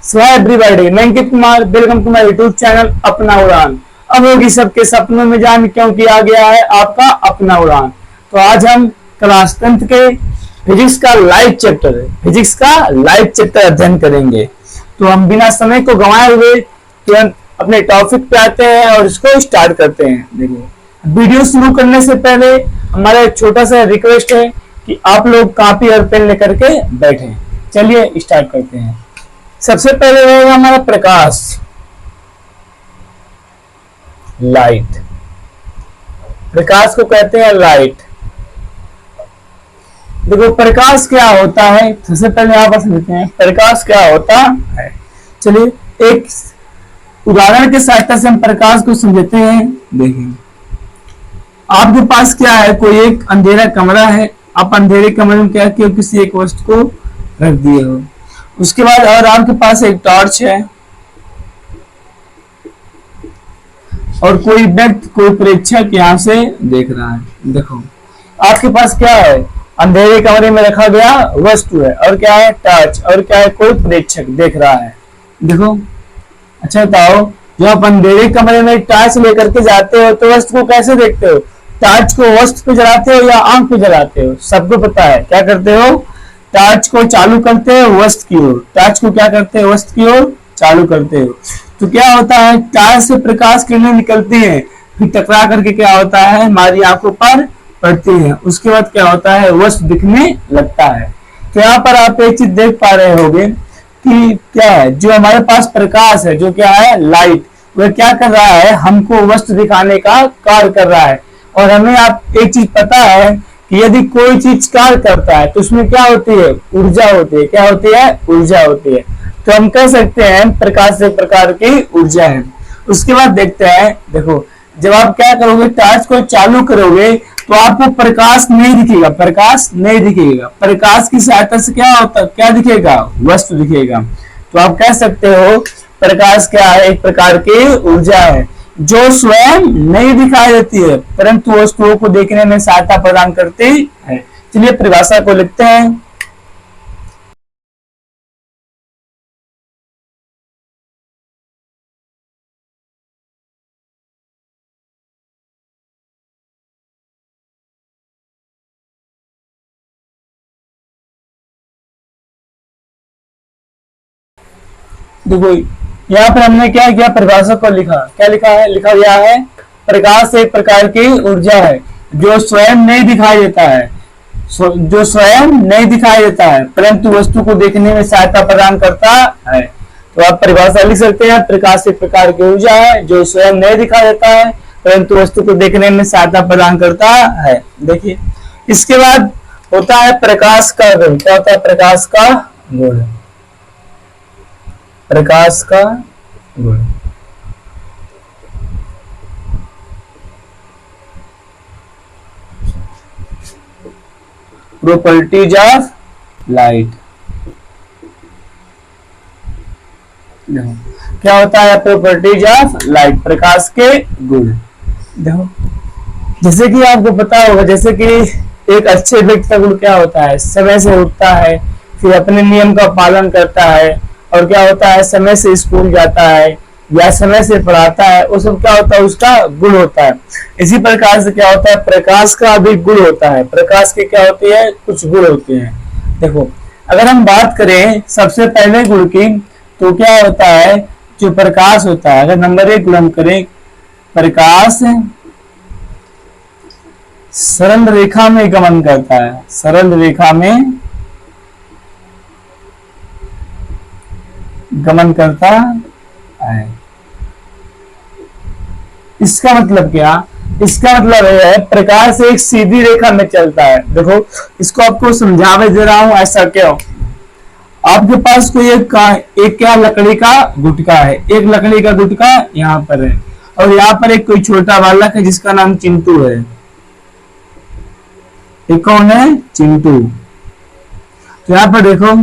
सो everybody, मैं Ankit Kumar, welcome to my YouTube channel अपना उड़ान। अब होगी सबके सपनों में जान, क्योंकि आ गया है आपका अपना उड़ान। तो आज हम क्लास 10th के फिजिक्स का लाइव चैप्टर अध्ययन करेंगे। तो हम बिना समय को गंवाए हुए तुरंत अपने टॉपिक पे आते हैं और इसको स्टार्ट करते हैं। देखिए, वीडियो शुरू करने से पहले हमारा एक छोटा सा रिक्वेस्ट है कि आप लोग कॉपी और पेन लेकर के बैठें। चलिए स्टार्ट करते हैं। सबसे पहले रहेगा हमारा प्रकाश, लाइट। प्रकाश को कहते हैं लाइट। देखो प्रकाश क्या होता है, सबसे पहले यहाँ पर समझते हैं प्रकाश क्या होता है। चलिए एक उदाहरण के सहायता से हम प्रकाश को समझते हैं। देखिए, आपके पास क्या है, कोई एक अंधेरा कमरा है। आप अंधेरे कमरे में क्या किया, किसी एक वस्तु को रख दिए हो। उसके बाद और आपके पास एक टॉर्च है और कोई व्यक्ति, कोई प्रेक्षक यहाँ से देख रहा है। देखो आपके पास क्या है, अंधेरे कमरे में रखा गया वस्तु है और क्या है, टॉर्च, और क्या है, कोई प्रेक्षक देख रहा है। देखो अच्छा बताओ, जब आप अंधेरे कमरे में टॉर्च लेकर के जाते हो तो वस्तु को कैसे देखते हो? टॉर्च को वस्तु पे जलाते हो या आंख पे जलाते हो? सबको पता है क्या करते हो, टॉर्च को चालू करते हैं वस्तु की ओर। टॉर्च को क्या करते हैं, वस्तु की ओर चालू करते हो। तो क्या होता है, टॉर्च से प्रकाश किरणें निकलती हैं, फिर टकरा करके क्या होता है, हमारी आंखों पर पड़ती है। उसके बाद क्या होता है, वस्तु दिखने लगता है। तो यहाँ पर आप एक चीज देख पा रहे होंगे कि क्या है, जो हमारे पास प्रकाश है, जो क्या है लाइट, वह क्या कर रहा है, हमको वस्तु दिखाने का कार्य कर रहा है। और हमें आप एक चीज पता है कि यदि कोई चीज कार्य करता है तो उसमें क्या होती है, ऊर्जा होती है। क्या होती है, ऊर्जा होती है। तो हम कह सकते हैं प्रकाश एक प्रकार की ऊर्जा है। उसके बाद देखते हैं, देखो जब आप क्या करोगे, टॉर्च को चालू करोगे तो आपको प्रकाश नहीं दिखेगा, प्रकाश नहीं दिखेगा। प्रकाश की सहायता से क्या होता, क्या दिखेगा, वस्तु दिखेगा। तो आप कह सकते हो प्रकाश क्या है, एक प्रकार की ऊर्जा है जो स्वयं नहीं दिखाई देती है परंतु वस्तुओं को देखने में सहायता प्रदान करती है। चलिए परिभाषा को लिखते हैं। देखो यहाँ पर हमने क्या किया, परिभाषा को लिखा। क्या लिखा है, लिखा गया है प्रकाश एक प्रकार की ऊर्जा है जो स्वयं नहीं दिखाई देता है, जो स्वयं नहीं दिखाई देता है परंतु वस्तु को देखने में सहायता प्रदान करता है। तो आप परिभाषा लिख सकते हैं, प्रकाश एक प्रकार की ऊर्जा है जो स्वयं नहीं दिखाई देता है परंतु वस्तु को देखने में सहायता प्रदान करता है। देखिए इसके बाद होता है प्रकाश का गुण। क्या होता है, प्रकाश का गुण। प्रकाश का गुण प्रॉपर्टीज ऑफ लाइट। क्या होता है प्रॉपर्टीज ऑफ लाइट, प्रकाश के गुण। देखो जैसे कि आपको पता होगा, जैसे कि एक अच्छे व्यक्ति का गुण क्या होता है, समय से उठता है, फिर अपने नियम का पालन करता है, और क्या होता है, समय से स्कूल जाता है या समय से पढ़ाता है। वो सब क्या होता है, उसका गुण होता है। इसी प्रकार से क्या होता है, प्रकाश का भी गुण होता है। प्रकाश के क्या होती है, कुछ गुण होते हैं। देखो अगर हम बात करें सबसे पहले गुण की, तो क्या होता है, जो प्रकाश होता है, अगर नंबर 1 गुण हम करें, प्रकाश सरल रेखा में गमन करता है। सरल रेखा में गमन करता है। इसका मतलब क्या, इसका मतलब है प्रकाश एक सीधी रेखा में चलता है। देखो इसको आपको समझावे दे रहा हूं, ऐसा क्यों। आपके पास कोई एक क्या लकड़ी का गुटका है, एक लकड़ी का गुटका यहाँ पर है और यहाँ पर एक कोई छोटा बालक है जिसका नाम चिंटू है। एक कौन है, चिंटू। तो यहाँ पर देखो,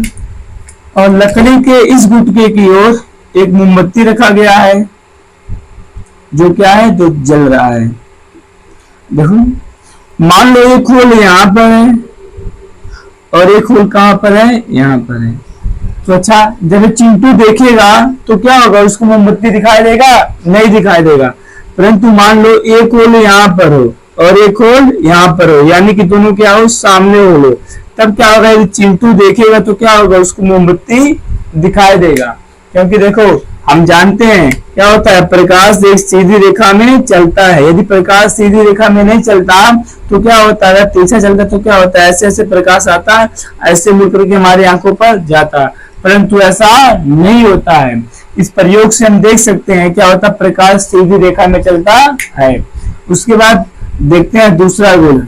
और लकड़ी के इस गुटके की ओर एक मोमबत्ती रखा गया है जो क्या है, जो जल रहा है। देखो मान लो एक होल यहाँ पर है और एक होल कहां पर है, यहाँ पर है। तो अच्छा, जब चिंटू देखेगा तो क्या होगा, उसको मोमबत्ती दिखाई देगा? नहीं दिखाई देगा। परंतु मान लो एक होल यहाँ पर हो और एक होल यहाँ पर हो, यानी कि दोनों क्या हो, सामने होल हो, तब क्या होगा, यदि चिंटू देखेगा तो क्या होगा, उसको मोमबत्ती दिखाई देगा। क्योंकि देखो हम जानते हैं क्या होता है, प्रकाश एक सीधी रेखा में चलता है। यदि प्रकाश सीधी रेखा में नहीं चलता तो क्या होता है, तिरछा चलता तो क्या होता है, ऐसे ऐसे प्रकाश आता है, ऐसे मुड़कर के हमारी आंखों पर जाता है। परंतु ऐसा नहीं होता है। इस प्रयोग से हम देख सकते हैं क्या होता है, प्रकाश सीधी रेखा में चलता है। उसके बाद देखते हैं दूसरा गुण।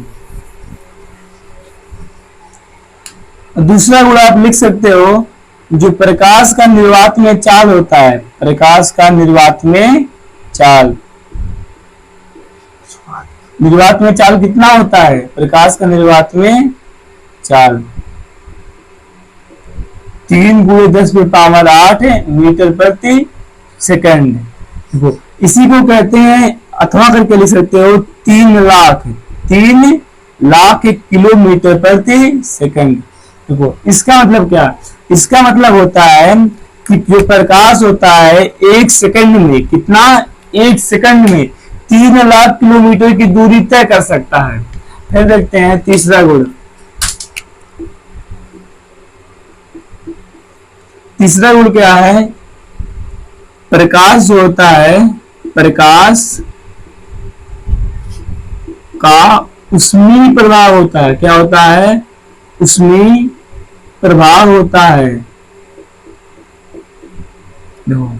दूसरा गुण आप लिख सकते हो, जो प्रकाश का निर्वात में चाल होता है, प्रकाश का निर्वात में चाल, निर्वात में चाल कितना होता है, प्रकाश का निर्वात में चाल 3 × 10⁸ मीटर प्रति सेकंड। इसी को कहते हैं, अथवा करके लिख सकते हो 3 लाख किलोमीटर प्रति सेकंड। देखो इसका मतलब क्या, इसका मतलब होता है कि जो प्रकाश होता है एक सेकंड में, कितना, एक सेकंड में 3 लाख किलोमीटर की दूरी तय कर सकता है। फिर देखते हैं तीसरा गुण। तीसरा गुण क्या है, प्रकाश जो होता है, प्रकाश का ऊष्मीय प्रभाव होता है। क्या होता है, ऊष्मीय प्रभाव होता है। देखो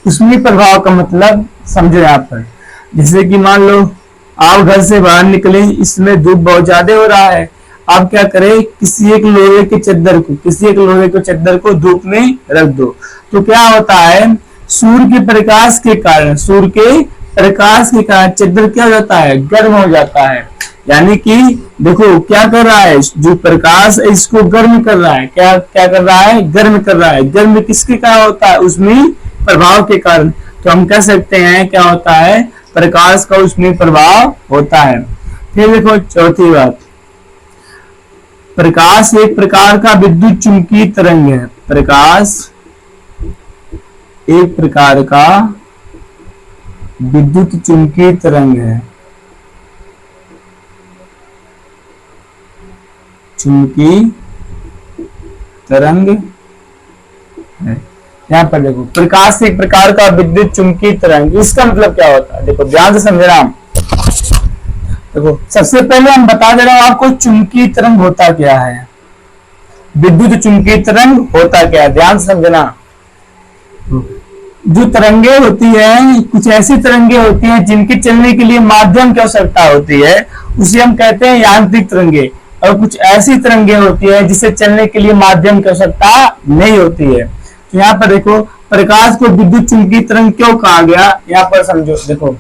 ऊष्मीय प्रभाव का मतलब समझो यहाँ पर, जैसे कि मान लो आप घर से बाहर निकले, इसमें धूप बहुत ज्यादा हो रहा है, आप क्या करें, किसी एक लोहे के चद्दर को धूप में रख दो, तो क्या होता है, सूर्य के प्रकाश के कारण चद्दर क्या हो जाता है, गर्म हो जाता है। यानी कि देखो क्या कर रहा है, जो प्रकाश है इसको गर्म कर रहा है, क्या क्या कर रहा है, गर्म कर रहा है। गर्म किसके कारण होता है, ऊष्मीय प्रभाव के कारण। तो हम कह सकते हैं क्या होता है, प्रकाश का ऊष्मीय प्रभाव होता है। फिर देखो चौथी बात, प्रकाश एक प्रकार का विद्युत चुंबकीय तरंग है। प्रकाश एक प्रकार का विद्युत चुंबकीय तरंग है, चुंबकीय तरंग है। यहाँ पर देखो प्रकाश एक प्रकार का विद्युत चुंबकीय तरंग, इसका मतलब क्या होता है, देखो ध्यान से समझना। देखो सबसे पहले हम बता दे रहा हूं आपको, चुंबकीय तरंग होता क्या है, विद्युत चुंबकीय तरंग होता क्या है, ध्यान से समझना। जो तरंगे होती है, कुछ ऐसी तरंगे होती हैं जिनके चलने के लिए माध्यम की आवश्यकता होती है, उसे हम कहते हैं यांत्रिक तरंगे। और कुछ ऐसी तरंगे होती है जिसे चलने के लिए माध्यम की आवश्यकता नहीं होती है। तो यहाँ पर देखो प्रकाश को विद्युत चुंबकीय तरंग क्यों कहा गया, यहाँ पर समझो। देखो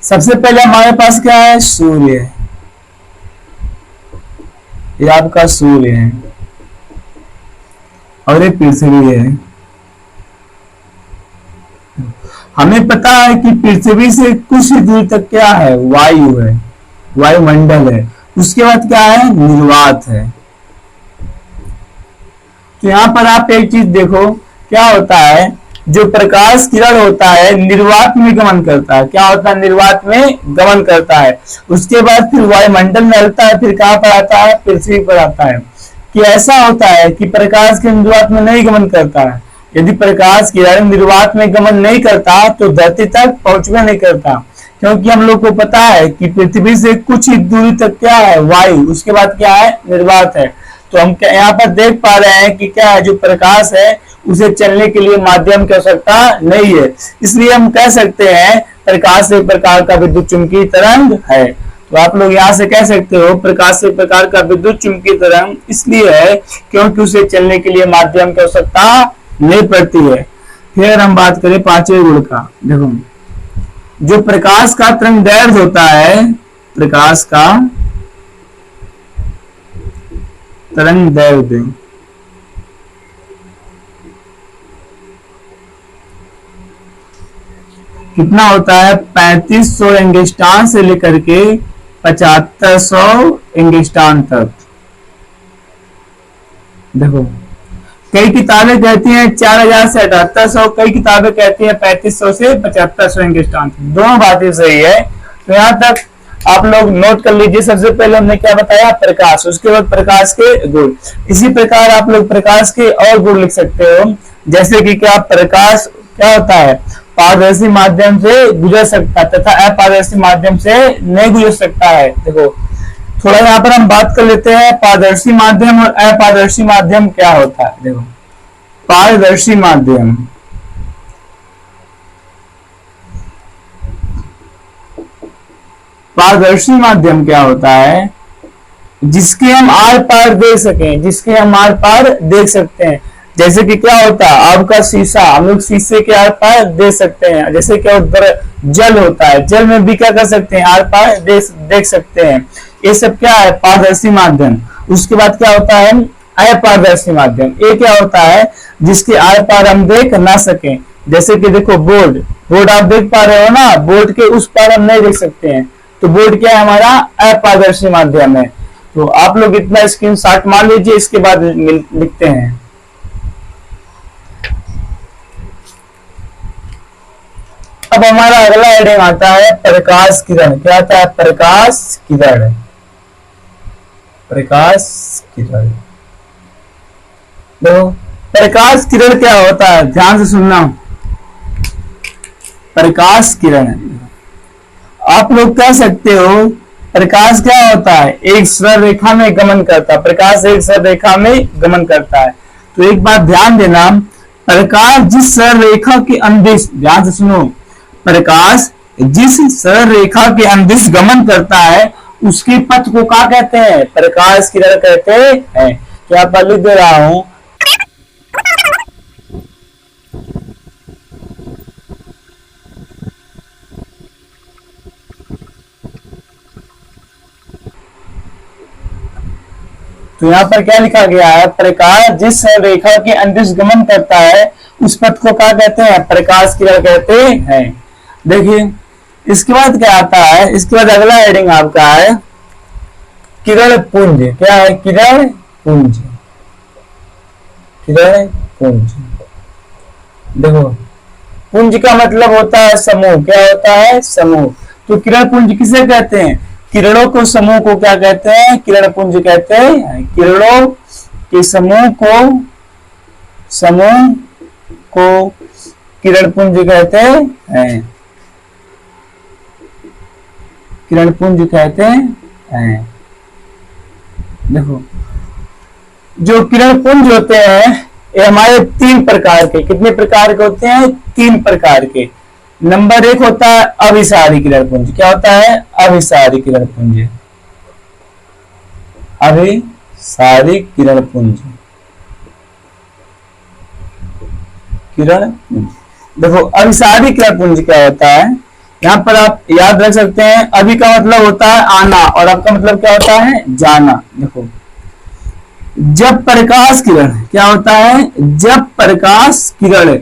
सबसे पहले हमारे पास क्या है, सूर्य है, ये आपका सूर्य है और ये पृथ्वी है। हमें पता है कि पृथ्वी से कुछ दूर तक क्या है, वायु है, वायुमंडल है। उसके बाद क्या है, निर्वात है। तो यहाँ पर आप एक चीज देखो, क्या होता है, जो प्रकाश किरण होता है निर्वात में गमन करता है। क्या होता है, निर्वात में गमन करता है। उसके बाद फिर वायुमंडल में हलता है, फिर कहाँ पर आता है, पृथ्वी पर आता है। कि ऐसा होता है कि प्रकाश के निर्वात में नहीं गमन करता है। यदि प्रकाश किरण निर्वात में गमन नहीं करता तो धरती तक पहुंचना नहीं करता, क्योंकि हम लोग को पता है कि पृथ्वी से कुछ ही दूरी तक क्या है, वायु, उसके बाद क्या है, निर्वात है। तो हम यहाँ पर देख पा रहे हैं कि क्या है, जो प्रकाश है उसे चलने के लिए माध्यम की आवश्यकता नहीं है। इसलिए हम कह सकते हैं प्रकाश एक प्रकार का विद्युत चुंबकीय तरंग है। तो आप लोग यहाँ से कह सकते हो प्रकाश एक प्रकार का विद्युत चुंबकीय तरंग इसलिए है क्योंकि उसे चलने के लिए माध्यम की आवश्यकता नहीं पड़ती है। फिर हम बात करें पांचवें गुण का। देखो जो प्रकाश का तरंग दैर्घ्य होता है, प्रकाश का तरंग दैर्घ्य कितना होता है, 3500 एंगस्ट्रॉम से लेकर के 7500 एंगस्ट्रॉम तक। देखो कई किताबें कहती हैं 4000 से 7800, कई किताबें कहती हैं 3500 से 7500 इंग्लिश ट्रांसलेशन, दोनों बातें सही है। तो यहाँ तक आप लोग नोट कर लीजिए। सबसे पहले हमने क्या बताया, प्रकाश, उसके बाद प्रकाश के गुण। इसी प्रकार आप लोग प्रकाश के और गुण लिख सकते हो, जैसे कि क्या प्रकाश क्या होता है, पारदर्शी माध्यम से गुजर सकता है तथा अपारदर्शी माध्यम से नहीं गुजर सकता है। देखो थोड़ा यहाँ पर हम बात कर लेते हैं पारदर्शी माध्यम और अपारदर्शी माध्यम क्या होता है। देखो पारदर्शी माध्यम, पारदर्शी माध्यम क्या होता है, जिसके हम आर पार देख सकें, जिसके हम आर पार देख सकते हैं। जैसे कि क्या होता है आपका शीशा, हम लोग शीशे के आर पार देख सकते हैं। जैसे क्या जल होता है, जल में भी क्या कर सकते हैं, आर पार देख सकते हैं। ये सब क्या है, पारदर्शी माध्यम। उसके बाद क्या होता है, अपारदर्शी माध्यम। ये क्या होता है, जिसके आर पार हम देख ना सकें। जैसे कि देखो बोर्ड, बोर्ड आप देख पा रहे हो ना, बोर्ड के उस पार हम नहीं देख सकते हैं, तो बोर्ड क्या है, हमारा अपारदर्शी माध्यम है। तो आप लोग इतना स्क्रीनशॉट मार लीजिए, इसके बाद लिखते हैं। अब हमारा अगला हेडिंग आता है प्रकाश किरण। क्या आता है, प्रकाश किरण, प्रकाश किरण। देखो प्रकाश किरण क्या होता है, ध्यान से सुनना। प्रकाश किरण आप लोग कह सकते हो, प्रकाश क्या होता है, एक सरल रेखा में गमन करता है। प्रकाश एक सरल रेखा में गमन करता है। तो एक बात ध्यान देना, प्रकाश जिस सरल रेखा के अंदिश, ध्यान से सुनो, प्रकाश जिस सरल रेखा के अंदिश गमन करता है उसके पथ को क्या कहते हैं, प्रकाश किरण कहते हैं। तो यहाँ पर लिख दे रहा हूं, तो यहाँ पर क्या लिखा गया है, प्रकाश जिस रेखा के अंदिश गमन करता है उस पथ को क्या कहते हैं, प्रकाश किरण कहते हैं। देखिए इसके बाद क्या आता है, इसके बाद अगला हेडिंग आपका है किरण पुंज। क्या है, किरण पुंज, किरण पुंज। देखो पुंज का मतलब होता है समूह। क्या होता है, समूह। तो किरण पुंज किसे कहते हैं, किरणों को समूह को क्या कहते हैं, किरण पुंज कहते हैं। किरणों के समूह को किरण पुंज कहते हैं, किरण पुंज कहते हैं। देखो जो किरण पुंज होते हैं ये हमारे 3 प्रकार के, कितने प्रकार के होते हैं, 3 प्रकार के। नंबर 1 होता है अभिसारी किरण पुंज। क्या होता है, अभिसारी किरण पुंज, अभिसारी किरण पुंज, किरण पुंज। देखो अभिसारी किरण पुंज क्या होता है, यहाँ पर आप याद रख सकते हैं, अभी का मतलब होता है आना और आपका मतलब क्या होता है, जाना। देखो जब प्रकाश किरण क्या होता है, जब प्रकाश किरण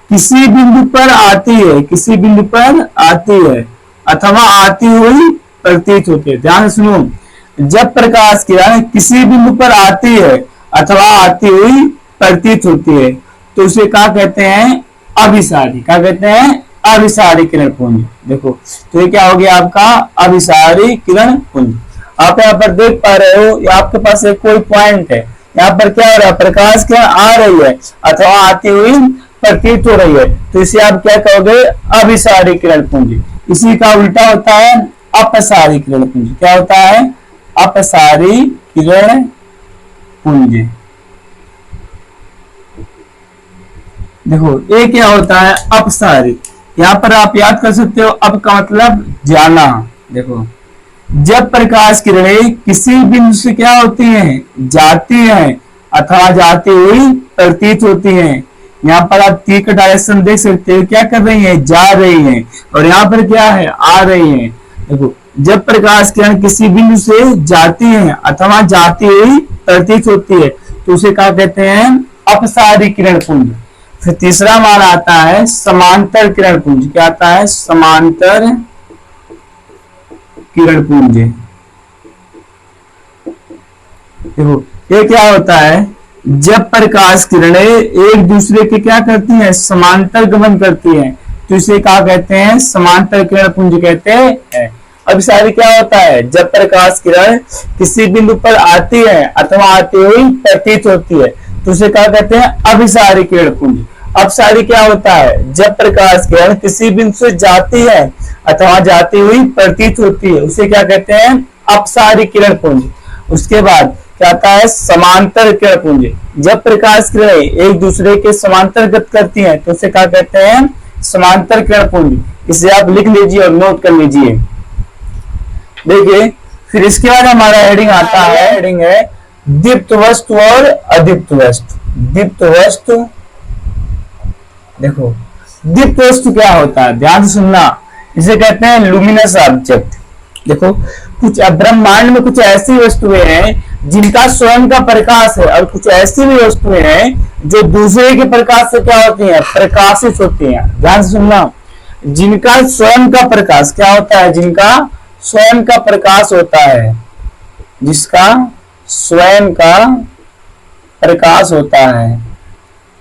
किसी बिंदु पर आती है, किसी बिंदु पर आती है अथवा आती हुई प्रतीत होती है। ध्यान सुनो, जब प्रकाश किरण किसी बिंदु पर आती है अथवा आती हुई प्रतीत होती है तो उसे क्या कहते हैं, अभिसारी। क्या कहते हैं, अभिसारी किरण पुंज। देखो तो ये क्या हो गया आपका, अभिसारी किरण पुंज। आप यहाँ पर देख पा रहे हो, ये आपके पास एक कोई पॉइंट है, यहाँ पर क्या हो रहा है, प्रकाश किरण आ रही है अथवा आती हुई प्रतीत हो रही है, तो इसे आप क्या कहोगे, अभिसारी किरण पुंज। इसी का उल्टा होता है अपसारी किरण पुंज। क्या होता है, अपसारी किरण पुंज। देखो ये क्या होता है, अपसारी। यहाँ पर आप याद कर सकते हो, अब का मतलब जाना। देखो जब प्रकाश किरणें किसी बिंदु से क्या होती हैं, जाती हैं अथवा जाती हुई प्रतीत होती हैं। यहाँ पर आप टी का डायरेक्शन देख सकते हो, क्या कर रही हैं, जा रही हैं, और यहाँ पर क्या है, आ रही हैं। देखो जब प्रकाश किरण किसी बिंदु से जाती हैं अथवा जाती हुई प्रतीत होती है तो उसे क्या कहते हैं, अपसारी किरण पुंज। फिर तीसरा मान आता है समांतर किरण पुंज। क्या आता है, समांतर किरण पुंज। देखो ये क्या होता है, जब प्रकाश किरणें एक दूसरे के क्या करती हैं, समांतर गमन करती हैं, तो इसे क्या कहते हैं, समांतर किरण पुंज कहते हैं। अब सारी क्या होता है, जब प्रकाश किरण किसी बिंदु पर आती है अथवा आती हुई प्रतीत होती है तो उसे क्या कहते हैं, अभिसारी किरण पुंज। अपसारी क्या होता है, जब प्रकाश किरण किसी बिंदु से जाती है अथवा जाती हुई प्रतीत होती है उसे क्या कहते हैं, अपसारी किरण पुंज। उसके बाद क्या आता है, समांतर किरण पुंज। जब प्रकाश किरण एक दूसरे के समांतर गत करती हैं तो उसे क्या कहते हैं, समांतर किरण पुंज। इसे आप लिख लीजिए और नोट कर लीजिए। देखिए फिर इसके बाद हमारा हेडिंग आता है, हेडिंग है दीप्त वस्तु और अदीप्त वस्तु। दीप्त वस्तु, देखो दीप्त वस्तु क्या होता है, ध्यान से सुनना, इसे कहते हैं लुमिनस ऑब्जेक्ट। देखो कुछ ब्रह्मांड में कुछ ऐसी वस्तुएं हैं जिनका स्वयं का प्रकाश है और कुछ ऐसी भी वस्तुएं हैं जो दूसरे के प्रकाश से क्या होती हैं, प्रकाशित होती हैं। ध्यान से सुनना, जिनका स्वयं का प्रकाश क्या होता है, जिनका स्वयं का प्रकाश होता है, जिसका स्वयं का प्रकाश होता है,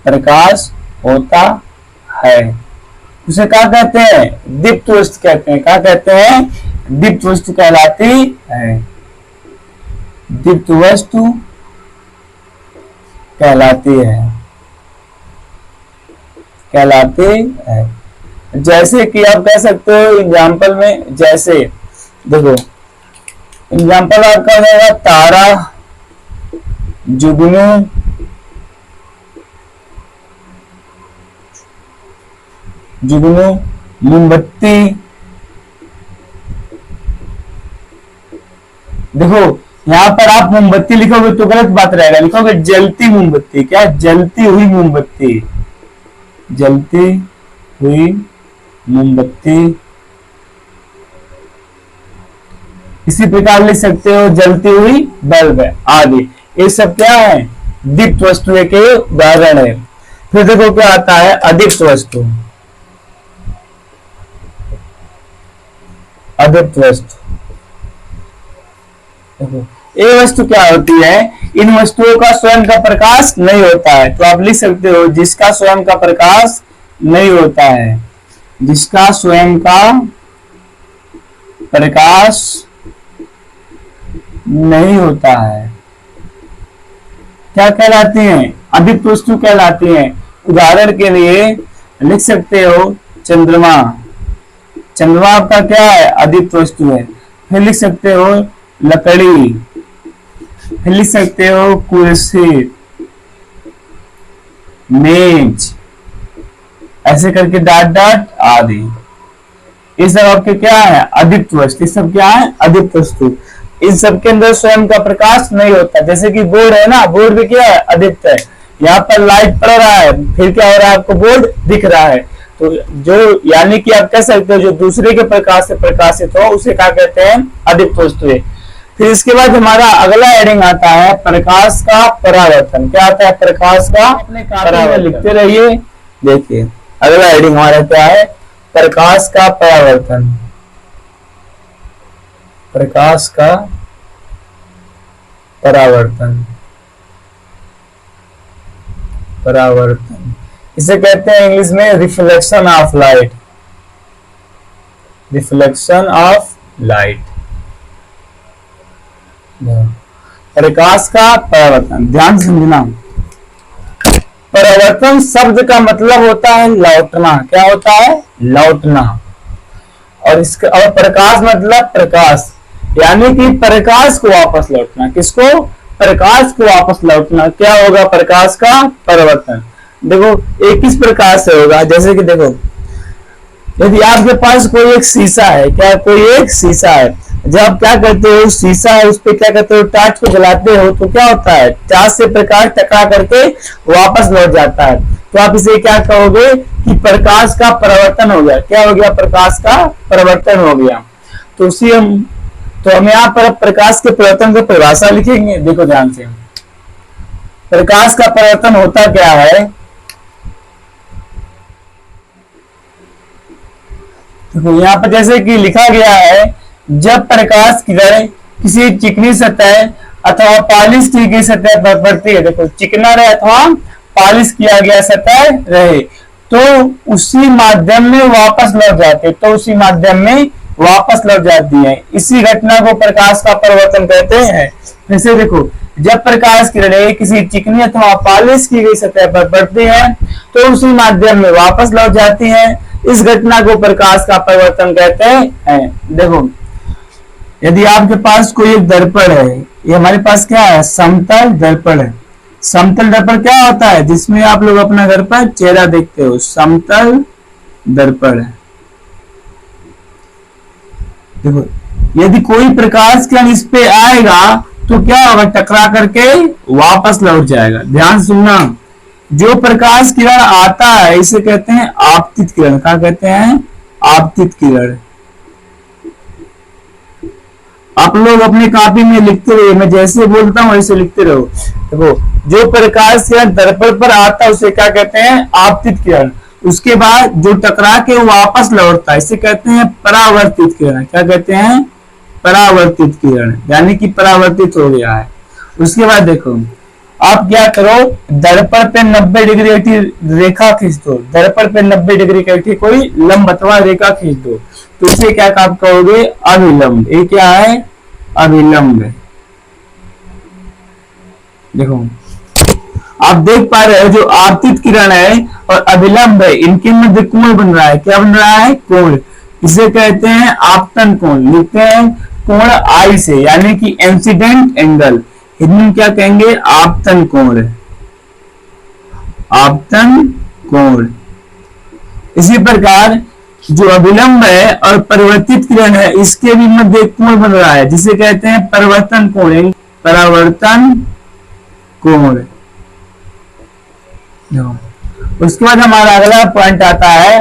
प्रकाश होता है, उसे क्या कहते हैं, दीप्त वस्तु कहते हैं। क्या कहते हैं, दीप्त वस्तु कहलाती है, दीप्त वस्तु कहलाती है, कहलाती है। जैसे कि आप कह सकते हो एग्जाम्पल में, जैसे देखो एग्जाम्पल आपका हो जाएगा तारा, जुगनू, जुगनू, मोमबत्ती। देखो यहाँ पर आप मोमबत्ती लिखोगे तो गलत बात रहेगा, लिखोगे जलती मोमबत्ती। क्या, जलती हुई मोमबत्ती, जलती हुई मोमबत्ती। इसी प्रकार लिख सकते हो जलती हुई बल्ब आदि। ये सब क्या है, दीप्त वस्तु के उदाहरण है। फिर देखो क्या आता है, अदीप्त वस्तु। अदीप्त वस्तु, देखो ये वस्तु क्या होती है, इन वस्तुओं का स्वयं का प्रकाश नहीं होता है, तो आप लिख सकते हो जिसका स्वयं का प्रकाश नहीं होता है, जिसका स्वयं का प्रकाश नहीं होता है, क्या कहलाती हैं, अदीप्त वस्तु कहलाती हैं। उदाहरण के लिए लिख सकते हो चंद्रमा, चंद्रमा आपका क्या है, अदीप्त वस्तु है। फिर लिख सकते हो लकड़ी, फिर लिख सकते हो कुर्सी, मेज, ऐसे करके डॉट डॉट आदि। ये सब आपके क्या है, अदीप्त वस्तु। ये सब क्या है, अदीप्त वस्तु। इन सब के अंदर स्वयं का प्रकाश नहीं होता। जैसे कि बोर्ड है ना, बोर्ड भी क्या है, अदीप्त है। यहाँ पर लाइट पड़ रहा है, फिर क्या हो रहा है, आपको बोर्ड दिख रहा है। तो जो यानी कि आप कह सकते हो जो दूसरे के प्रकाश से प्रकाशित हो उसे क्या कहते हैं, अदीप्त वस्तु है। फिर इसके बाद हमारा अगला हेडिंग आता है प्रकाश का परावर्तन। क्या आता है, प्रकाश का, अपने कागज में लिखते रहिए। देखिए अगला हेडिंग हमारा क्या है, प्रकाश का परावर्तन। प्रकाश का परावर्तन, परावर्तन इसे कहते हैं इंग्लिश में reflection of light, reflection of light. प्रकाश का परावर्तन, ध्यान समझना। परावर्तन शब्द का मतलब होता है लौटना। क्या होता है, लौटना। और इसका और प्रकाश मतलब प्रकाश, यानी कि प्रकाश को वापस लौटना। किसको, प्रकाश को वापस लौटना। क्या होगा प्रकाश का परावर्तन। देखो एक किस प्रकार से होगा, जैसे कि देखो यदि आपके पास कोई एक शीशा है, क्या कोई एक शीशा है, जब आप क्या करते हो शीशा है उस पर क्या करते हो, टार्च को जलाते हो तो क्या होता है, टार्च से प्रकाश टकरा करके वापस लौट जाता है। तो आप इसे क्या कहोगे कि प्रकाश का परावर्तन हो गया। क्या हो गया, प्रकाश का परावर्तन हो गया। तो उसी हम यहाँ पर प्रकाश के परिवर्तन की परिभाषा लिखेंगे। देखो ध्यान से, प्रकाश का परिवर्तन होता क्या है, देखो यहाँ पर जैसे कि लिखा गया है, जब प्रकाश किरण किसी चिकनी सतह अथवा पॉलिश की गई सतह पर पड़ती है, देखो चिकना रहे अथवा पॉलिश किया गया सतह रहे तो उसी माध्यम में वापस लौट जाते, तो उसी माध्यम में वापस लौट जाती है। इसी घटना को प्रकाश का परिवर्तन कहते हैं। जैसे देखो, जब प्रकाश किरणें किसी चिकनी अथवा पॉलिश की गई सतह पर पड़ती है तो उसी माध्यम में वापस लौट जाती है। इस घटना को प्रकाश का परिवर्तन कहते हैं। देखो, यदि आपके पास कोई एक दर्पण है, ये हमारे पास क्या है, समतल दर्पण है। समतल दर्पण क्या होता है, जिसमें आप लोग अपना घर पर चेहरा देखते हो, समतल दर्पण है। देखो, यदि कोई प्रकाश किरण इस पे आएगा तो क्या होगा, टकरा करके वापस लौट जाएगा। ध्यान सुनना, जो प्रकाश किरण आता है इसे कहते हैं आपतित किरण। क्या कहते हैं, आपतित किरण। आप लोग अपनी कॉपी में लिखते रहिए, मैं जैसे बोलता हूं वैसे लिखते रहो। देखो, जो प्रकाश किरण दर्पण पर आता है उसे क्या कहते हैं, आपतित किरण। उसके बाद जो टकरा के वापस लौटता है इसे कहते हैं परावर्तित किरण। क्या कहते हैं, परावर्तित किरण, यानी कि परावर्तित हो गया है। उसके बाद देखो, आप क्या करो, दर्पण पे 90 डिग्री की रेखा खींच दो। दर्पण पे 90 डिग्री की कोई लंब अथवा रेखा खींच दो, तो इसे क्या आप कहोगे, अभिलंब। ये क्या है, अभिलंब है। देखो, आप देख पा रहे हो, जो आपतित किरण है और अभिलंब है, इनके मध्य कोण बन रहा है। क्या बन रहा है, कोण। इसे कहते हैं आपतन कोण। लिखते हैं कोण आई से, यानी कि इंसिडेंट एंगल। हिंदी में क्या कहेंगे, आपतन कोण। आपतन कोण। इसी प्रकार जो अभिलंब है और परिवर्तित किरण है, इसके भी मध्य कोण बन रहा है, जिसे कहते हैं परिवर्तन कोण, परावर्तन कोण। उसके बाद हमारा अगला पॉइंट आता है,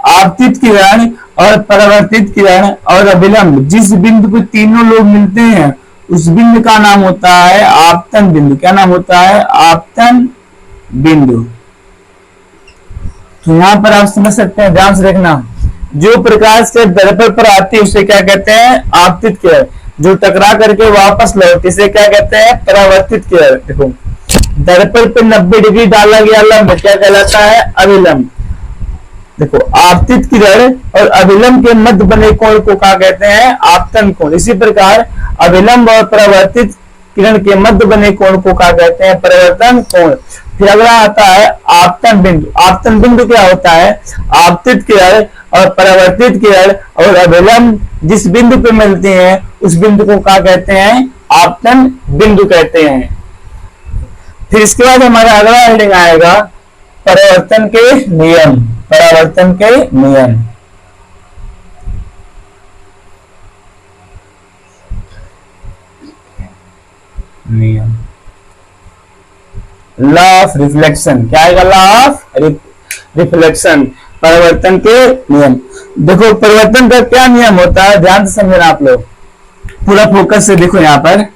आपतित किरण और परावर्तित किरण और अभिलंब जिस बिंदु पे तीनों लोग मिलते हैं उस बिंदु का नाम होता है आपतन बिंदु। क्या नाम होता है, आपतन बिंदु। तो यहां पर आप समझ सकते हैं, ध्यान से देखना, जो प्रकाश के दर्पण पर आती है उसे क्या कहते हैं, आपतित किरण। जो टकरा करके वापस लौटती इसे क्या कहते हैं, परावर्तित किरण। देखो, दर्पण पे 90 डिग्री डाला गया लंब क्या कहलाता है, अभिलंब। देखो, आपतित किरण और अभिलंब के मध्य बने कोण को क्या कहते हैं, आपतन कोण। इसी प्रकार अभिलंब और परावर्तित किरण के मध्य बने कोण को क्या कहते हैं, परावर्तन कोण। फिर अगला आता है आपतन बिंदु। आपतन बिंदु क्या होता है, आपतित किरण और परावर्तित किरण और अभिलंब जिस बिंदु पे मिलती हैं उस बिंदु को क्या कहते हैं, आपतन बिंदु कहते हैं। फिर इसके बाद हमारा अगला हेडिंग आएगा परावर्तन के नियम। परावर्तन के नियम। नियम, लॉ ऑफ रिफ्लेक्शन। क्या आएगा, लॉ ऑफ रिफ्लेक्शन, परिवर्तन के नियम। देखो, परिवर्तन का क्या नियम होता है, ध्यान से समझना आप लोग, पूरा फोकस से देखो। यहाँ पर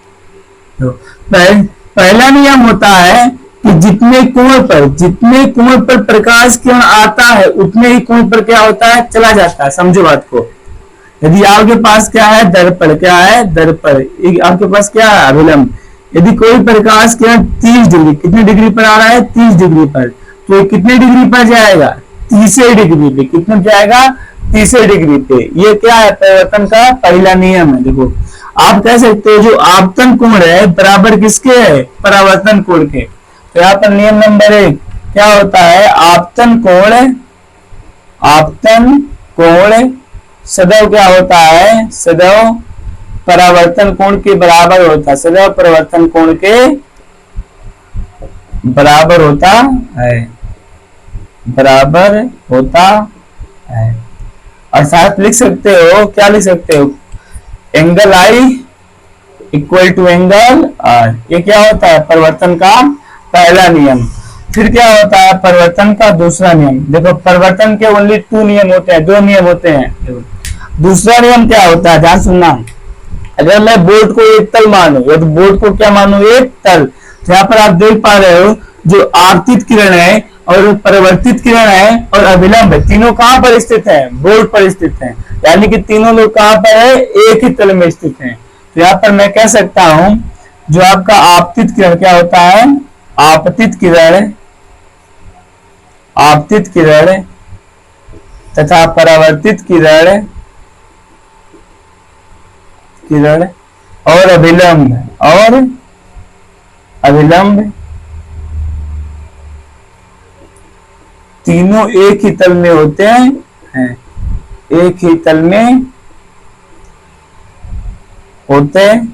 पहला नियम होता है कि जितने कोण पर प्रकाश किरण आता है उतने ही कोण पर क्या होता है, चला जाता है। समझो बात को। यदि आपके पास क्या है, दर्पण। क्या है, दर्पण। आपके पास क्या है, अभिलंब। यदि कोई प्रकाश किरण 30 डिग्री, कितने डिग्री पर आ रहा है, 30 डिग्री पर, तो कितने डिग्री पर जाएगा, 30 डिग्री पे। कितने जाएगा, 30 डिग्री पे। ये क्या है, परिवर्तन का पहला नियम है। देखो, आप कह सकते हो जो आपतन कोण है बराबर किसके है, परावर्तन कोण के। तो यहाँ पर नियम नंबर 1 क्या होता है, आपतन कोण सदैव क्या होता है, सदैव परावर्तन कोण के बराबर होता है। सदैव परावर्तन कोण के बराबर होता है, बराबर होता है। और साथ लिख सकते हो, क्या लिख सकते हो, angle I equal to angle R. ये क्या होता है, परिवर्तन का पहला नियम। फिर क्या होता है, परिवर्तन का दूसरा नियम। देखो, परिवर्तन के ओनली 2 नियम होते हैं, 2 नियम होते हैं। दूसरा नियम क्या होता है, ध्यान सुनना। अगर मैं बोर्ड को एक तल मानू, या तो बोर्ड को क्या मानू, एक तल, तो यहाँ पर आप देख पा रहे हो जो आपतित किरण है और परिवर्तित किरण है और अभिलंब है, तीनों कहां पर स्थित है, बोर्ड पर स्थित है। यानी कि तीनों लोग कहां पर है, एक ही तल में स्थित हैं। तो यहाँ पर मैं कह सकता हूं जो आपका आपतित किरण क्या होता है, आपतित किरण, आपतित किरण तथा परावर्तित किरण, किरण और अभिलंब, और अभिलंब तीनों एक ही तल में होते हैं, एक ही तल में होते हैं।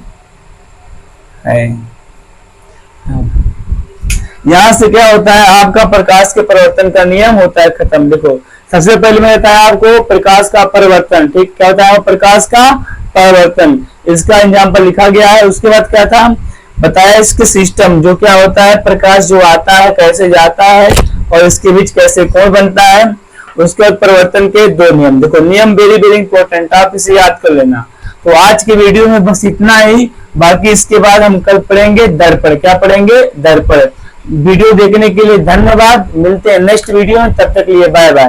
यहां से क्या होता है, आपका प्रकाश के परिवर्तन का नियम होता है खत्म। देखो सबसे पहले मैं बताया आपको प्रकाश का परिवर्तन, ठीक, क्या होता है प्रकाश का परिवर्तन, इसका एग्जाम्पल लिखा गया है। उसके बाद क्या था बताया, इसके सिस्टम जो क्या होता है, प्रकाश जो आता है कैसे जाता है और इसके बीच कैसे कोण बनता है। उसके बाद परिवर्तन के दो नियम, देखो नियम वेरी वेरी इंपॉर्टेंट, आप इसे याद कर लेना। तो आज के वीडियो में बस इतना ही, बाकी इसके बाद हम कल पढ़ेंगे दर्पण, क्या पढ़ेंगे, दर्पण। वीडियो देखने के लिए धन्यवाद, मिलते हैं नेक्स्ट वीडियो में, तब तक लिए बाय बाय।